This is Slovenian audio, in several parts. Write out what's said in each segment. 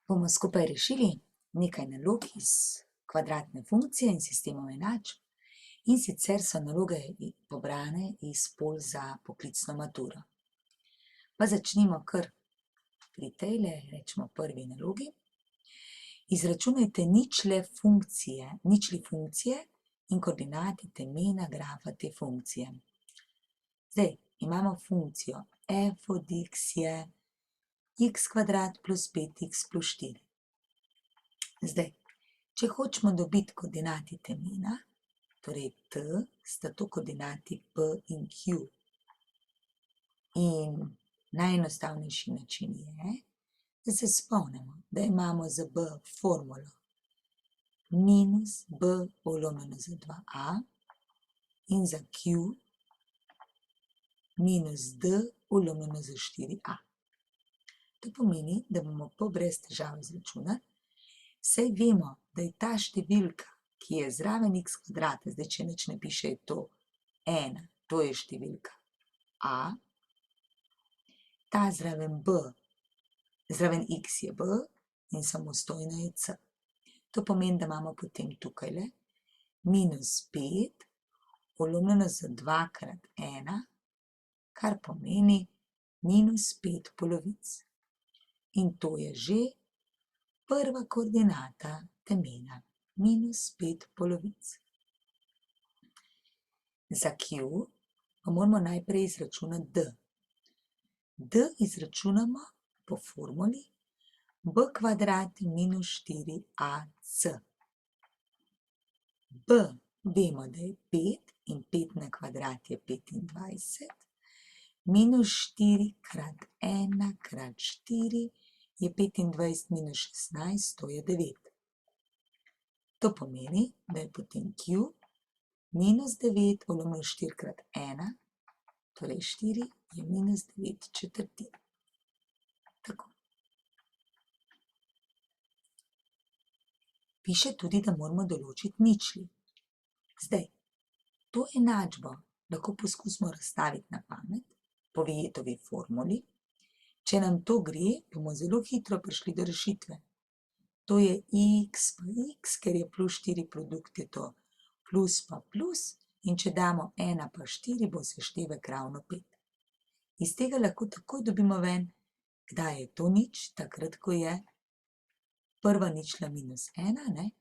Bomo skupaj rešili nekaj nalog iz kvadratne funkcije in sistemov enačb, in sicer so naloge pobrane iz polj za poklicno maturo. Pa začnimo kar pri tejle, rečemo prvi nalogi. Izračunajte ničli funkcije in koordinate temena grafa te funkcije. Zdaj, imamo funkcijo f od x je x kvadrat plus 5x plus 4. Zdaj, če hočemo dobiti koordinati temena, torej t, sta to koordinati p in q. In najenostavnejši način je, da se spomnimo, da imamo za b formulo minus b polomljeno z 2a in za q minus d polomljeno z 4a. To pomeni, da bomo p brez težav izračunali, saj vemo, da je ta številka, ki je zraven x kvadrata, zdaj če nič ne piše, je to 1, to je številka a, ta zraven x je b in samostojna je c. To pomeni, da imamo potem tukajle minus 5 polomljeno z 2 krat 1, kar pomeni minus 5 polovic. In to je že prva koordinata temena, minus 5 polovic. Za q pa moramo najprej izračunati d. D izračunamo po formuli b kvadrat minus 4ac. B vemo, da je 5 in 5 na kvadrat je 25, minus 4 krat 1 krat 4 je 25 minus 16, to je 9. To pomeni, da je potem q minus 9 polomljeno 4 krat 1, torej 4 je minus 9 četrtin. Tako. Piše tudi, da moramo določiti ničli. Zdaj, to enačbo lahko poskusimo razstaviti na pamet po Vijetovi formuli. Če nam to gre, bomo zelo hitro prišli do rešitve. To je x pa x, ker je plus 4 produkt, je to plus pa plus, in če damo 1 pa 4, bo seštevek ravno 5. Iz tega lahko takoj dobimo ven, kdaj je to nič, takrat, ko je prva ničla minus 1, ne?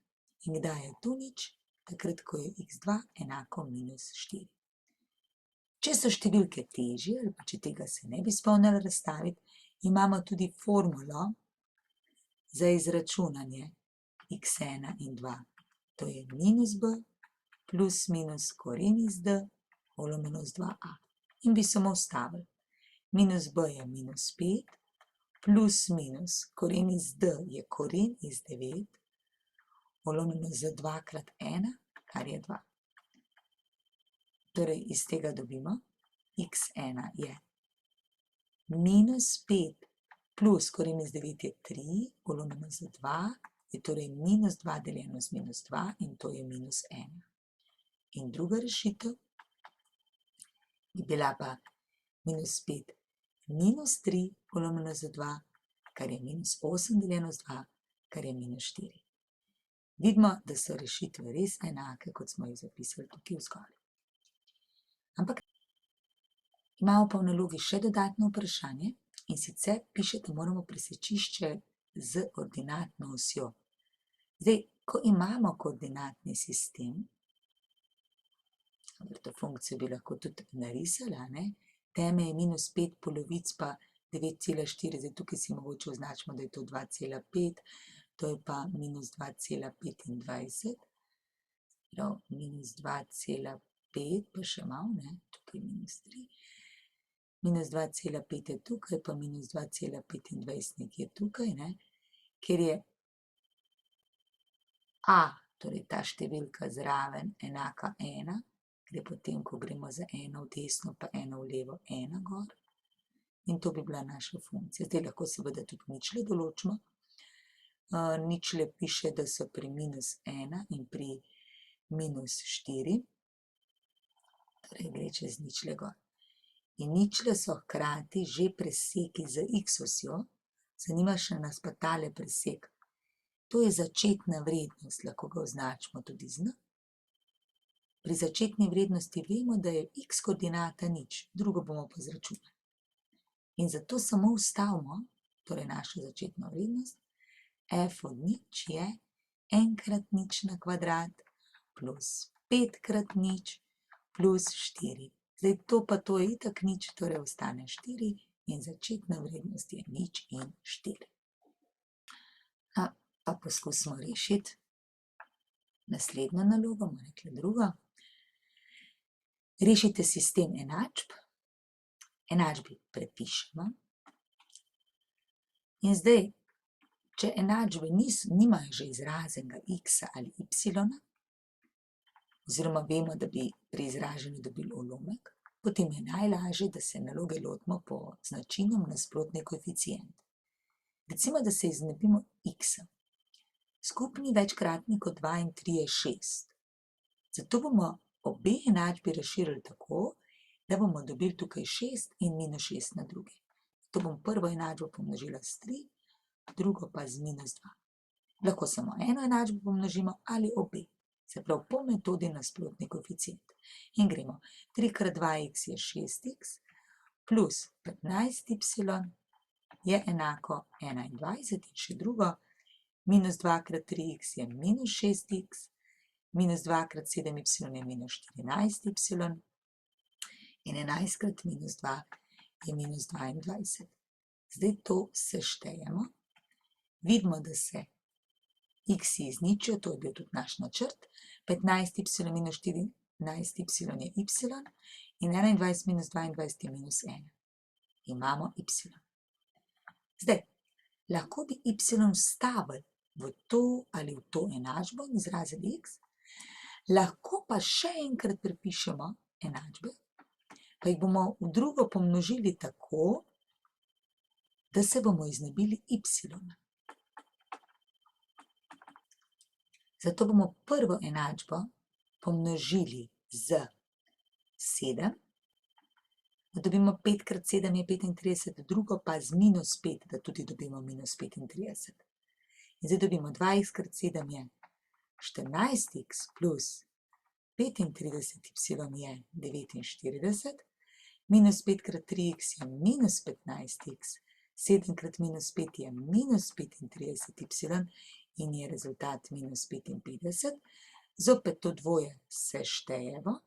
In kdaj je to nič, takrat, ko je x2 enako minus 4. Če so številke težje, ali pa če tega se ne bi spomnili razstaviti, imamo tudi formulo za izračunanje x1 in 2. To je minus b plus minus koren iz d polomljeno z 2a. In bi samo vstavili. Minus b je minus 5, plus minus koren iz d je koren iz 9, polomljeno z 2 krat 1, kar je 2. Torej, iz tega dobimo x1 je minus 5 plus koren iz 9 je 3, polomljeno z 2, je torej minus 2 deljeno z minus 2 in to je minus 1. In druga rešitev bi bila pa minus 5 minus 3 polomljeno z 2, kar je minus 8 deljeno z 2, kar je minus 4. Vidimo, da so rešitve res enake, kot smo jih zapisali tukaj vzgoraj. Ampak imamo pa v nalogi še dodatno vprašanje, in sicer piše, da moramo presečišče z ordinatno osjo. Zdaj, ko imamo koordinatni sistem, to funkcijo bi lahko tudi narisala, ne? Teme je minus 5 polovic pa 9,4, zdaj tukaj si mogoče označimo, da je to 2,5, to je pa minus 2,25, minus 2,5 pa še malo, ne? Tukaj minus 3. Minus 2,5 je tukaj, pa minus 2,25 nekje tukaj, ne? Ker je a, torej ta številka zraven enaka 1, gre potem, ko gremo za 1 v desno, pa 1 v levo, 1 gor. In to bi bila naša funkcija. Zdaj lahko seveda tudi ničle določimo. Ničle piše, da so pri minus 1 in pri minus 4. Torej gre čez ničle gor. In ničle so hkrati že preseki z x osjo, Zanima še nas pa tale presek. To je začetna vrednost, lahko ga označimo tudi z N. Pri začetni vrednosti vemo, da je x koordinata nič, drugo bomo pa izračunali. In zato samo vstavimo, torej našo začetno vrednost, f od nič je n krat nič na kvadrat plus 5 krat nič plus 4. Zdaj to pa to je itak nič, torej ostane 4 in začetna vrednost je nič in 4. Pa poskusimo rešiti naslednjo nalogo, bomo rekli drugo. Rešite sistem enačb. Enačbi prepišemo. In zdaj, če enačbe nimajo že izraženega x ali y, oziroma vemo, da bi pri izraženju dobili ulomek, potem je najlažje, da se naloge lotimo po značilnem nasprotni koeficient. Recimo, da se znebimo x. Skupni večkratnik od 2 in 3 je 6. Zato bomo obe enačbi razširili tako, da bomo dobili tukaj 6 in minus 6 na drugi. To bom prvo enačbo pomnožila s 3, drugo pa z minus 2. Lahko samo eno enačbo pomnožimo ali obe. Se pravi, po metodi nasprotni koeficient. In gremo. 3 krat 2x je 6x plus 15y je enako 21 in še drugo. Minus 2 krat 3x je minus 6x, minus 2 krat 7y je minus 14y in 11 krat minus 2 je minus 22. Zdaj to seštejemo. Vidimo, da se x izničijo, to je bil tudi naš načrt. 15y minus 14y je y in 21 minus 22 je minus 1. Imamo y. Zdaj, lahko bi y vstavili v to ali v to enačbo in izrazili x. Lahko pa še enkrat prepišemo enačbe, pa jih bomo v drugo pomnožili tako, da se bomo znebili y. Zato bomo prvo enačbo pomnožili z 7, da dobimo 5 krat 7 je 35, drugo pa z minus 5, da tudi dobimo minus 35. In zdaj dobimo 2x krat 7 je 14x plus 35y je 49, minus 5 krat 3x je minus 15x, 7 krat minus 5 je minus 35y in je rezultat minus 55. Zopet to dvoje seštejemo.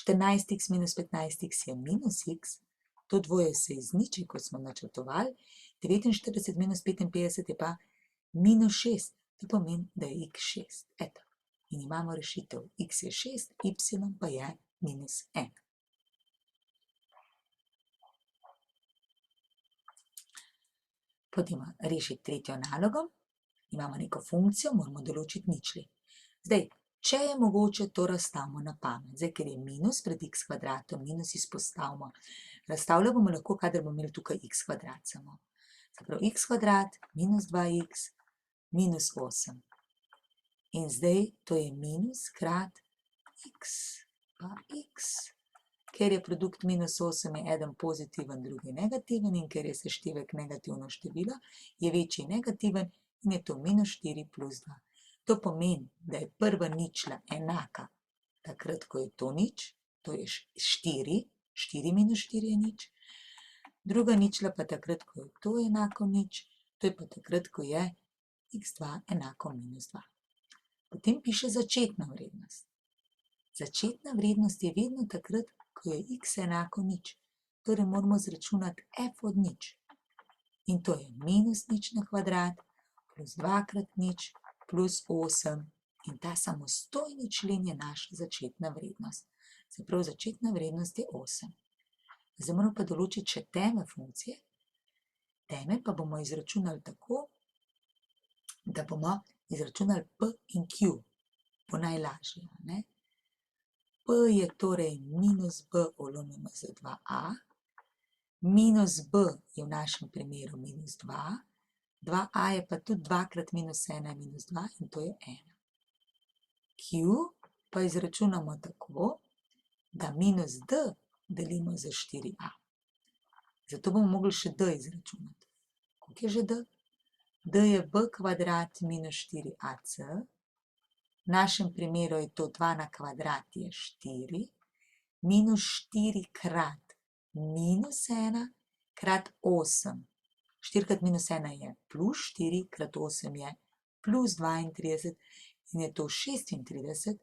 14x minus 15x je minus x, to dvoje se izniči, kot smo načrtovali. 49 minus 55 je pa minus 6, to pomeni, da je x 6. Eto, in imamo rešitev. X je 6, y pa je minus 1. Pojdimo rešiti tretjo nalogo. Imamo neko funkcijo, moramo določiti ničli. Zdaj, če je mogoče, to razstavimo na pamet. Zdaj, ker je minus pred x kvadratom, minus izpostavimo. Razstavljamo bomo lahko, kadar bomo imeli tukaj x kvadrat samo. Se pravi, x kvadrat minus 2x minus 8. In zdaj to je minus krat x pa x. Ker je produkt minus 8 je eden pozitiven, drugi negativen in ker je seštevek negativno število, je večji negativen in je to minus 4 plus 2. To pomeni, da je prva ničla enaka takrat, ko je to nič, to je 4, 4 minus 4 je nič. Druga ničla pa takrat, ko je to enako nič, to je pa takrat, ko je x2 enako minus 2. Potem piše začetna vrednost. Začetna vrednost je vedno takrat, ko je x enako nič. Torej moramo izračunati f od nič. In to je minus nič na kvadrat plus 2 krat nič plus 8. In ta samostojni člen je naša začetna vrednost. Se pravi, začetna vrednost je 8. Zdaj moramo pa določiti še teme funkcije. Teme pa bomo izračunali tako, da bomo izračunali p in q. Po najlažje. P je torej minus b lomimo z 2a. Minus b je v našem primeru minus 2. 2a je pa tudi 2 krat minus 1 je minus 2 in to je 1. Q pa izračunamo tako, da minus d delimo z 4a. Zato bomo mogli še d izračunati. Ko Koliko je že d? D je b kvadrat minus 4ac. V našem primeru je to 2 na kvadrat je 4. Minus 4 krat minus 1 krat 8. 4 krat minus 1 je plus 4 krat 8 je plus 32 in je to 36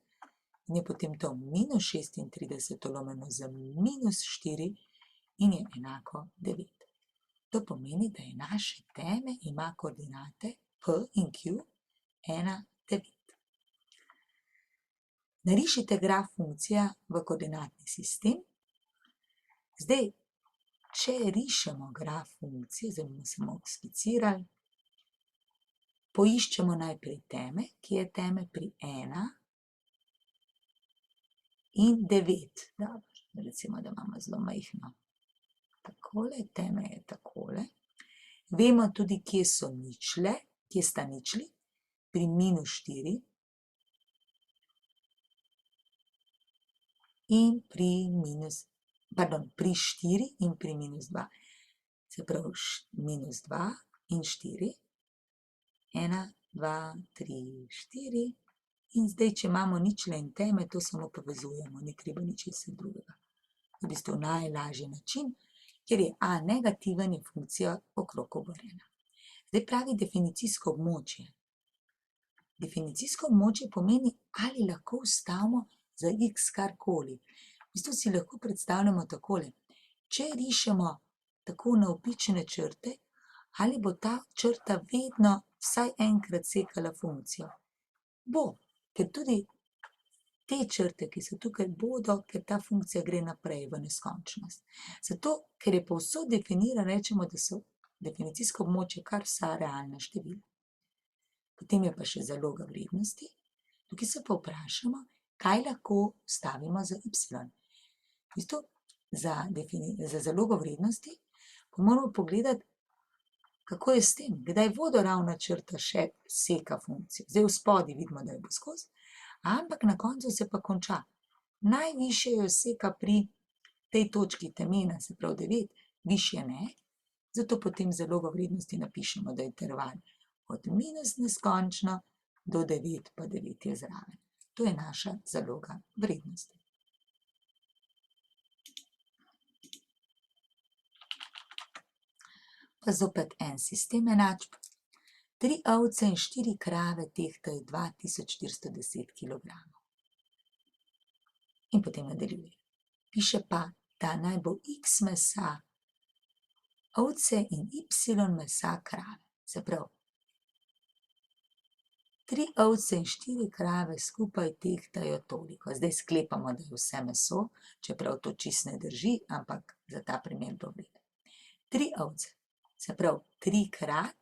in je potem to minus 36 lomljeno z minus 4 in je enako 9. To pomeni, da je naše teme ima koordinate P in Q 1, 9. Narišite graf funkcija v koordinatni sistem. Zdaj, če rišemo graf funkcije, zdaj bomo samo skicirali, poiščemo najprej teme, ki je teme pri 1 in 9. Dobro, recimo, da imamo zelo majhno. Takole, teme je takole. Vemo tudi, kje so ničle, kje sta ničli, pri minus 4 in pri pri 4 in pri minus 2. Se pravi, minus 2 in 4. 1, 2, 3, 4. In zdaj, če imamo ničle in teme, to samo povezujemo, ni treba ničesar drugega. V bistvu najlažji način, ker je A negativen, je funkcija okrog obrnjena. Zdaj pravi definicijsko območje. Definicijsko območje pomeni, ali lahko vstavimo za x karkoli. V bistvu si lahko predstavljamo takole. Če rišemo tako navpične črte, ali bo ta črta vedno vsaj enkrat sekala funkcijo? Bo, ker tudi te črte, ki so tukaj, bodo, ker ta funkcija gre naprej v neskončnost. Zato, ker je povsod definirano, rečemo, da so definicijsko območje kar vsa realna števila. Potem je pa še zaloga vrednosti. Tukaj se pa vprašamo, kaj lahko vstavimo za y. V bistvu, za zalogo vrednosti pa moramo pogledati, kako je s tem, kdaj vodoravna črta še seka funkcijo. Zdaj v spodaj vidimo, da je bo skozi, ampak na koncu se pa konča. Najvišje jo seka pri tej točki temena, se pravi 9, višje ne, zato potem zalogo vrednosti napišemo, da je interval od minus neskončno do 9, pa 9 je zraven. To je naša zaloga vrednosti. Pa zopet en sistem enačb. 3 ovce in 4 krave tehtajo 2410 kilogramov. In potem nadaljuje. Piše pa, da naj bo x mesa ovce in y mesa krave. Se pravi, 3 ovce in 4 krave skupaj tehtajo toliko. Zdaj sklepamo, da je vse meso, čeprav to čisto ne drži, ampak za ta primer bo v redu. 3 ovce, se pravi 3 krat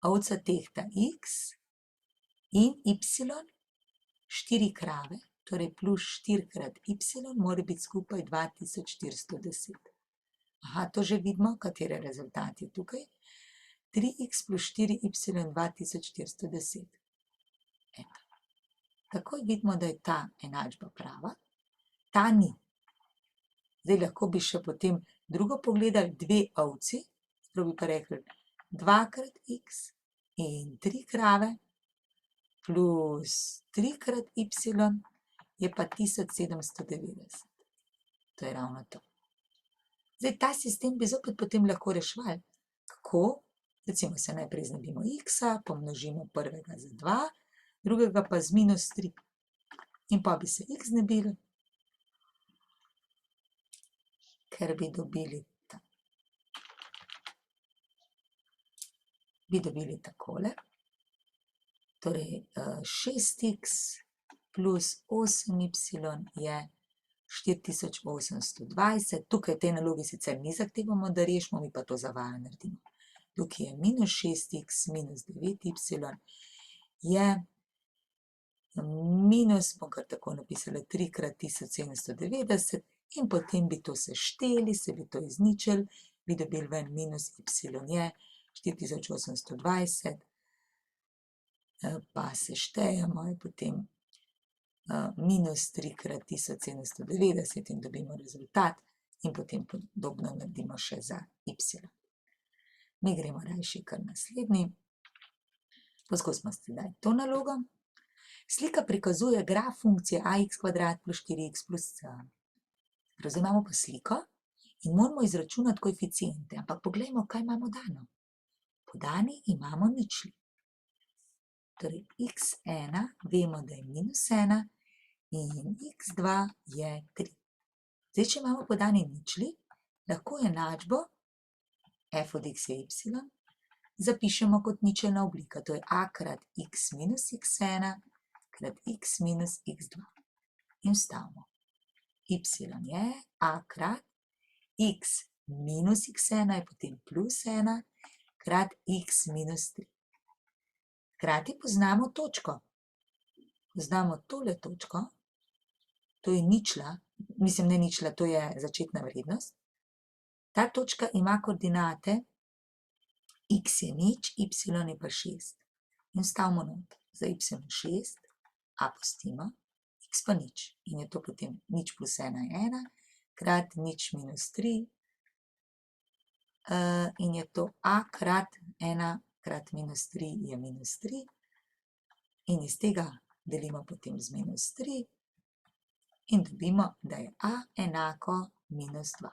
ovca tehta x in y, 4 krave, torej plus 4 krat y, mora biti skupaj 2410. Aha, to že vidimo, kateri rezultat je tukaj. 3x plus 4y 2410. Eto. Takoj vidimo, da je ta enačba prava. Ta ni. Zdaj lahko bi še potem drugo pogledali, 2 ovci, prav bi pa rekli 2 krat x in 3 krave plus 3 krat y je pa 1790. To je ravno to. Zdaj ta sistem bi zopet potem lahko reševali. Kako? Recimo se najprej znebimo x-a, pomnožimo prvega z 2, drugega pa z minus 3. In pa bi se x znebili, ker bi dobili takole. Torej 6x plus 8y je 4820. Tukaj v tej nalogi sicer ni zahtevamo, da rešimo, mi pa to za vajo naredimo. Tukaj je minus 6x minus 9y je minus, bom kar tako napisala, 3 krat 1790 in potem bi to sešteli, se bi to izničili, bi dobili ven minus y je 4820, pa seštejemo je potem minus 3 krat 1790 in dobimo rezultat in potem podobno naredimo še za y. Mi gremo rajši kar naslednji. Poskusimo sedaj to nalogo. Slika prikazuje graf funkcije ax kvadrat plus 4x plus c. Zdaj imamo pa sliko in moramo izračunati koeficiente, ampak poglejmo, kaj imamo dano. Podani imamo ničli. Torej, x1 vemo, da je -1 in x2 je 3. Zdaj, če imamo podani ničli, lahko enačbo f od x je y zapišemo kot ničelna oblika, to je a krat x minus x1 krat x minus x2. In vstavimo. Y je a krat x minus x1 je potem plus 1 krat x minus 3. Hkrati poznamo točko. Poznamo tole točko, to je ničla, mislim ne ničla, to je začetna vrednost. Ta točka ima koordinate x je 0, y je pa 6. In vstavimo not. Za y 6, a pustimo, x pa 0. In je to potem 0 plus 1 je 1, krat 0 minus 3, in je to a krat 1 krat minus 3 je minus 3. In iz tega delimo potem z minus 3 in dobimo, da je a enako minus 2.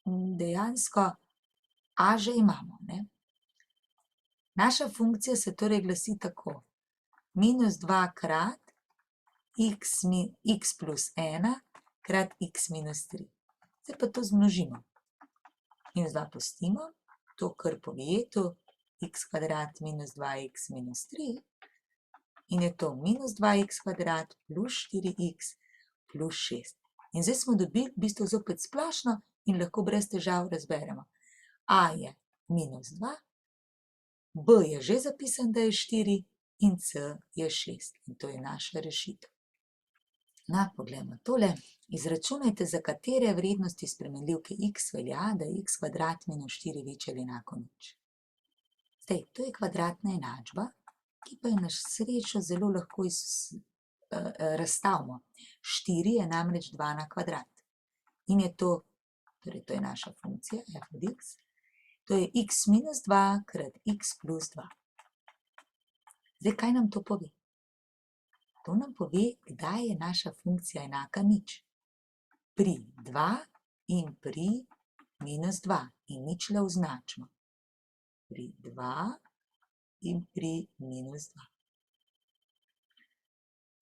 In dejansko a že imamo, ne? Naša funkcija se torej glasi tako. Minus 2 krat x plus 1 krat x minus 3. Zdaj pa to zmnožimo. Minus 2 pustimo, to kar pove to x kvadrat minus 2x minus 3. In je to minus 2x kvadrat plus 4x plus 6. In zdaj smo dobili v bistvu zopet splošno in lahko brez težav razberemo. A je minus 2, b je že zapisan, da je 4 in c je 6. In to je naša rešitev. No, poglejmo tole. Izračunajte, za katere vrednosti spremenljivke x velja, da je x kvadrat minus 4 večje ali enako 0. Zdaj, to je kvadratna enačba, ki pa jo na srečo zelo lahko razstavimo. 4 je namreč 2 na kvadrat. In je to, torej to je naša funkcija f od x, to je x minus 2 krat x plus 2. Zdaj, kaj nam to pove? To nam pove, kdaj je naša funkcija enaka 0. Pri 2 in pri minus 2 in ničle označimo. Pri 2 in pri minus 2.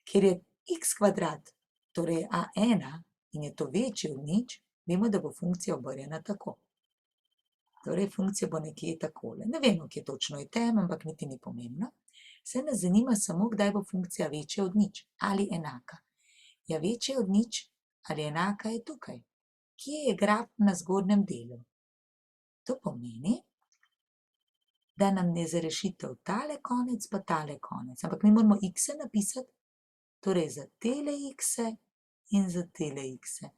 Ker je x kvadrat, torej a1 in je to večje od 0, vemo, da bo funkcija obrnjena tako. Torej, funkcija bo nekje takole. Ne vemo, kje točno je tem, ampak niti ni pomembno. Vse nas zanima samo, kdaj bo funkcija večja od 0 ali enaka. Ja, večja od 0 ali enaka je tukaj. Kje je graf na zgornjem delu? To pomeni, da nam je za rešitev tale konec pa tale konec. Ampak mi moramo x-e napisati, torej za tele x-e in za tele x-e.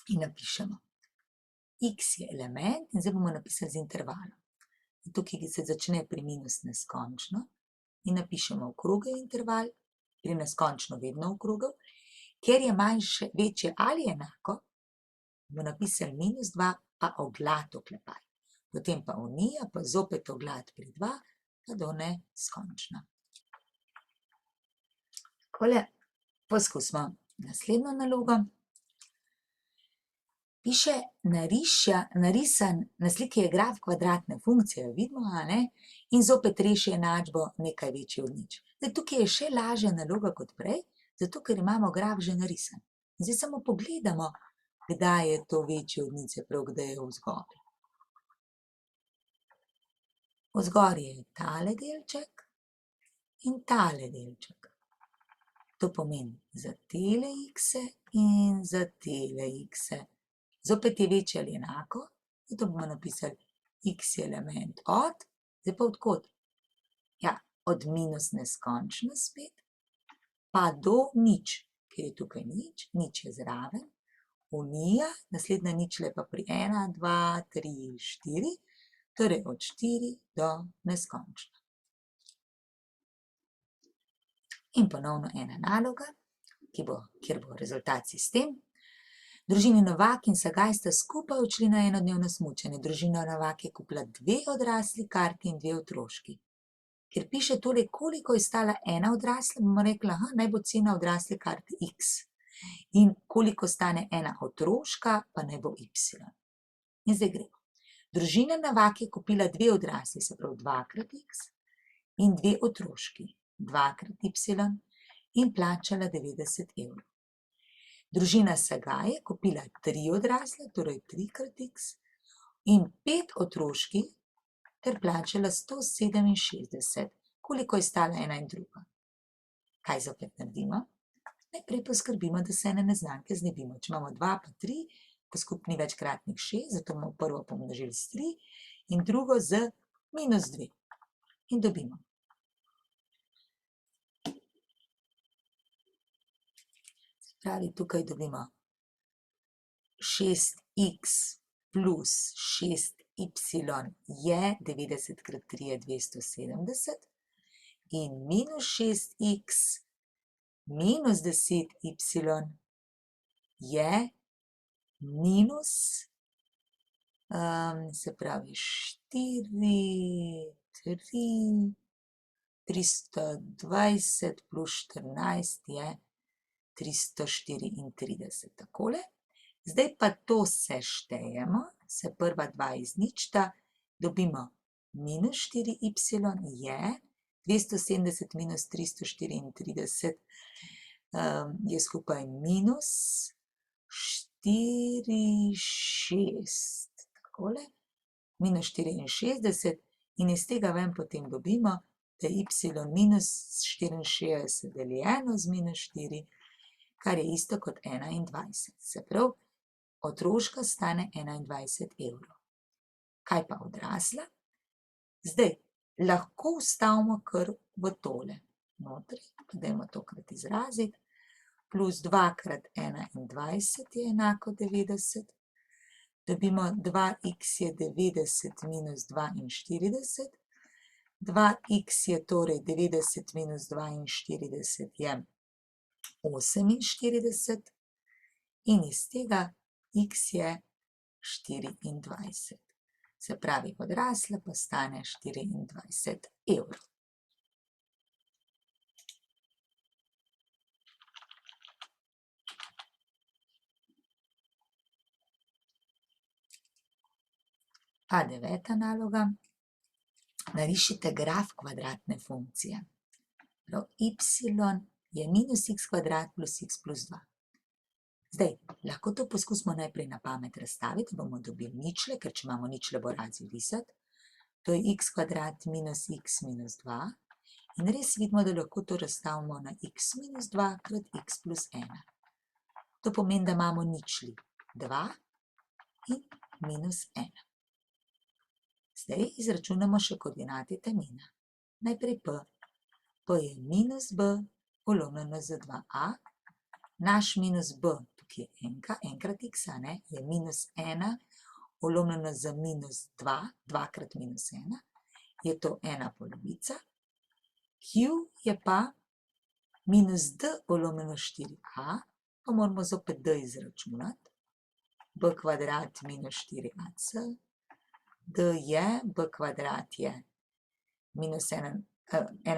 In napišemo. X je element in zdaj bomo napisali z intervalom. Tukaj se začne pri minus neskončno in napišemo okrogel interval, pri neskončno vedno okrogel. Ker je manjše, večje ali enako, bomo napisali minus 2 pa oglat oklepaj. Potem pa unija, pa zopet oglat pri 2, pa do neskončno. Takole, poskusimo naslednjo nalogo. Piše, narisan na sliki je graf kvadratne funkcije, vidimo, a ne? In zopet reši enačbo nekaj večje od 0. Zdaj, tukaj je še lažja naloga kot prej, zato ker imamo graf že narisan. Zdaj samo pogledamo, kdaj je to večje od 0, se prav, kdaj je vzgor. Vzgor je tale delček in tale delček. To pomeni za tele x-e in za tele x-e. Zopet je večje ali enako, zato bomo napisali x je element od, zdaj pa od kod? Ja, od minus neskončno spet, pa do 0, ker je tukaj 0, 0 je zraven, unija, naslednja ničla je pa pri 1, 2, 3, 4, torej od 4 do neskončno. In ponovno ena naloga, kjer bo rezultat sistem. Družini Novak in Sagaj sta skupaj odšli na enodnevno smučanje. Družina Novak je kupila 2 odrasli karti in 2 otroški. Ker piše tole, koliko je stala ena odrasla, bomo rekli, naj bo cena odrasle karte X. In koliko stane ena otroška, pa naj bo Y. In zdaj gremo. Družina Novak je kupila 2 odrasli, se pravi 2x in 2 otroški, 2x in plačala 90 evrov. Družina Sagaj je kupila 3 odrasle, torej 3x in 5 otroških ter plačala 167. Koliko je stala ena in druga? Kaj zopet naredimo? Najprej poskrbimo, da se ene neznanke znebimo. Če imamo 2 pa 3, po skupni večkratnik 6, zato bomo prvo pomnožili s 3 in drugo z -2. In dobimo. Pravi, tukaj dobimo 6x plus 6y je 90 krat 3 je 270 in minus 6x minus 10y je minus, se pravi 4, 3, 320 plus 14 je 334, takole. Zdaj pa to seštejemo, se prva dva izničita, dobimo minus 4y je 270 minus 334 je skupaj minus 64, takole, minus 64 in iz tega ven potem dobimo, da je y minus 64 deljeno z minus 4, kar je isto kot 21. Se pravi, otroška stane 21 evrov. Kaj pa odrasla? Zdaj, lahko vstavimo kar v tole. Notri, pa dajmo tokrat izraziti. Plus 2 krat 21 je enako 90. Dobimo 2x je 90 minus 42. 2x je torej 90 minus 42 je 48 in iz tega x je 24. Se pravi, odrasla pa stane 24 evrov. A9. naloga. Narišite graf kvadratne funkcije. Y je minus x kvadrat plus x plus 2. Zdaj, lahko to poskusimo najprej na pamet razstaviti, bomo dobili ničle, ker če imamo ničle, bo rad zrisati. To je x kvadrat minus x minus 2. In res vidimo, da lahko to razstavimo na x minus 2 krat x plus 1. To pomeni, da imamo ničli 2 in minus 1. Zdaj izračunamo še koordinate temena. Najprej p. P je minus b polomljeno z 2a. Naš minus b, tukaj je enka, enkrat x, je minus 1 polomljeno z minus 2, 2 krat minus 1, je to 1 polovica. Q je pa minus d polomljeno 4a, pa moramo zopet d izračunati. B kvadrat minus 4ac. D je, b kvadrat je minus 1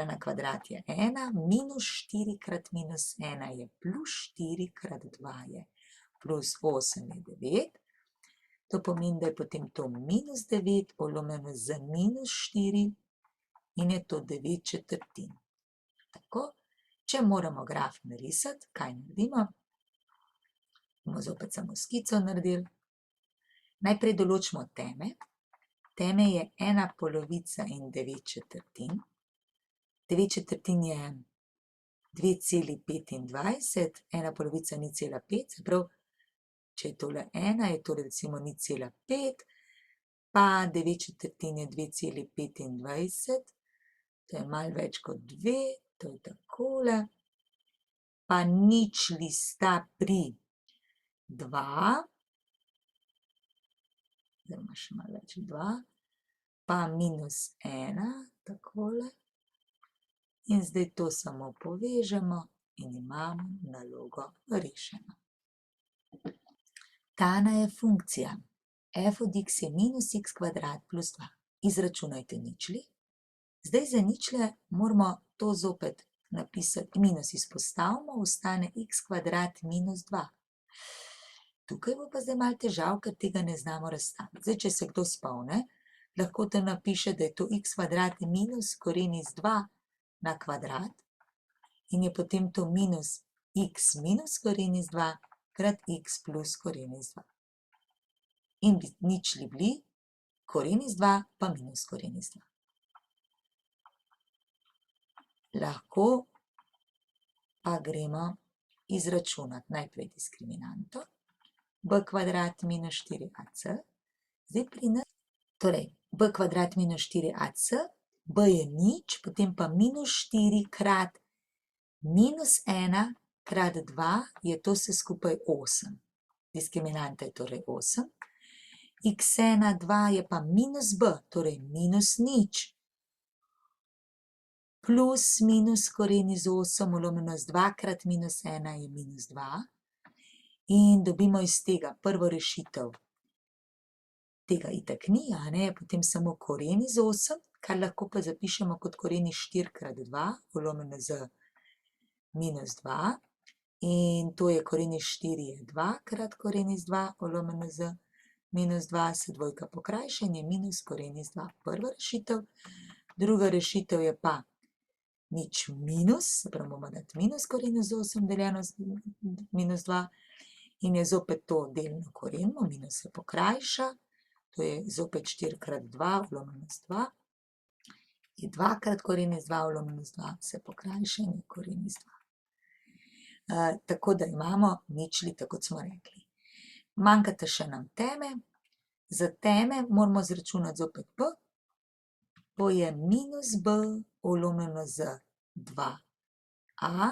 na kvadrat je 1, minus 4 krat minus 1 je plus 4 krat 2 je plus 8 je 9. To pomeni, da je potem to minus 9 polomljeno z minus 4 in je to 9/4. Tako, če moramo graf narisati, kaj naredimo? Bomo zopet samo skico naredili. Najprej določimo teme. Teme je 1 polovica in 9/4. 9/4 je 2,25, 1 polovica 0,5, se pravi, če je tole 1, je tole recimo 0,5, pa 9/4 je 2,25, to je malo več kot 2, to je takole, pa ničli sta pri 2, zdaj ima še malo več 2, pa minus 1, takole. In zdaj to samo povežemo in imamo nalogo rešeno. Dana je funkcija f od x je minus x kvadrat plus 2. Izračunajte ničli. Zdaj za ničle moramo to zopet napisati, minus izpostavimo, ostane x kvadrat minus 2. Tukaj bo pa zdaj malo težav, ker tega ne znamo razstaviti. Zdaj, če se kdo spomne, lahko te napiše, da je to x kvadrat minus koren iz 2 na kvadrat in je potem to minus x minus koren iz 2 krat x plus koren iz 2. In bi ničli bili koren iz 2 pa minus koren iz 2. Lahko pa gremo izračunati najprej diskriminanto b kvadrat minus 4ac. Zdaj pri nas, torej b kvadrat minus 4ac, b je nič, potem pa minus 4 krat minus 1 krat 2 je to vse skupaj 8. Diskriminanta je torej 8. x1, 2 je pa minus b, torej minus nič. Plus minus koren iz 8 vlomljeno z 2 krat minus 1 je minus 2. In dobimo iz tega prvo rešitev. Tega itak ni, a ne, potem samo koren iz 8, kar lahko pa zapišemo kot koren iz 4 krat 2 vlomljeno z minus 2. In to je koren iz 4 je 2 krat koren iz 2 vlomljeno z minus 2, se dvojka pokrajša in je minus koren iz 2. Prva rešitev. Druga rešitev je pa nič minus, se pravi bomo dati minus koren iz 8 deljeno z minus 2 in je zopet to delno korenimo, minus se pokrajša, to je zopet 4 krat 2 vlomljeno z 2, je 2 krat koren iz 2 vlomljeno z 2, se pokrajša in je koren iz 2. Tako da imamo ničli, tako kot smo rekli. Manjkata še nam teme. Za teme moramo izračunati zopet p. P je minus b vlomljeno z 2a.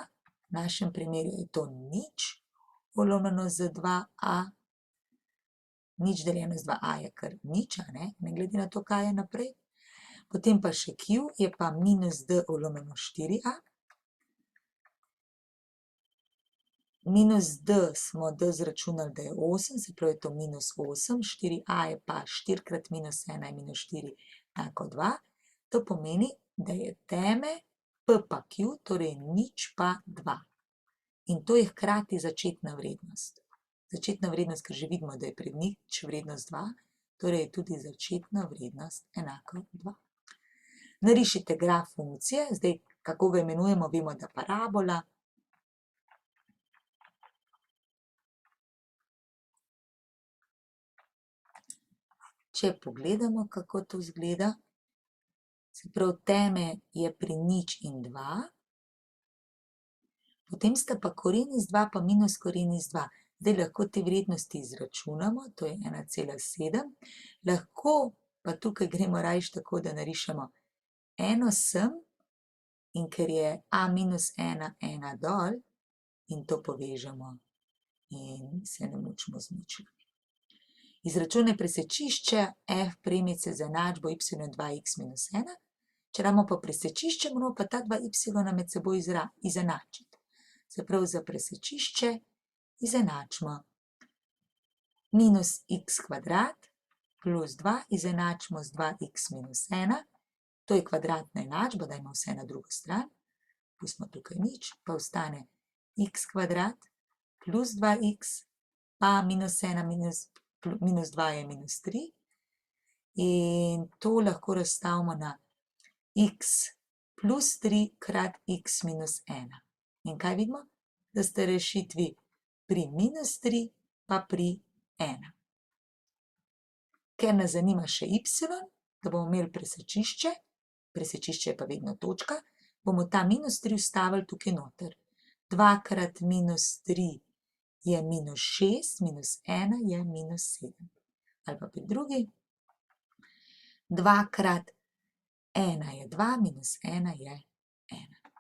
V našem primeru je to nič vlomljeno z 2a. Nič deljeno z 2a je kar nič, a ne, ne glede na to, kaj je naprej. Potem pa še q je pa minus d vlomljeno 4a. Minus d smo d izračunali, da je 8, se pravi, je to minus 8, 4a je pa 4 krat minus 1 je minus 4 enako 2. To pomeni, da je teme p pa q, torej nič pa 2. In to je hkrati začetna vrednost. Začetna vrednost, ker že vidimo, da je pred nič vrednost 2, torej je tudi začetna vrednost enako 2. Narišite graf funkcije, zdaj kako ga imenujemo, vemo, da parabola. Če pogledamo, kako to izgleda, se pravi, teme je pri nič in 2, potem sta pa koren iz 2 pa minus koren iz 2. Zdaj lahko te vrednosti izračunamo, to je 1,7. Lahko pa tukaj gremo rajš tako, da narišemo eno sem in ker je a minus 1, 1 dol in to povežemo in se ne mučimo z ničlami. Izračunaj presečišče f premice z enačbo y2x minus 1. Če damo pa presečišče, moramo pa ta dva y med seboj izenačiti. Se pravi, za presečišče izenačimo minus x kvadrat plus 2 izenačimo z 2x minus 1. To je kvadratna enačba, dajmo vse na drugo stran. Pustimo tukaj nič, pa ostane x kvadrat plus 2x pa minus 1 minus 2 je minus 3 in to lahko razstavimo na x plus 3 krat x minus 1. In kaj vidimo? Da sta rešitvi pri minus 3 pa pri 1. Ker nas zanima še y, da bomo imeli presečišče, presečišče je pa vedno točka, bomo ta minus 3 vstavili tukaj noter. 2 krat minus 3 je minus 6, minus 1 je minus 7. Ali pa pri drugi, 2 krat 1 je 2, minus 1 je 1.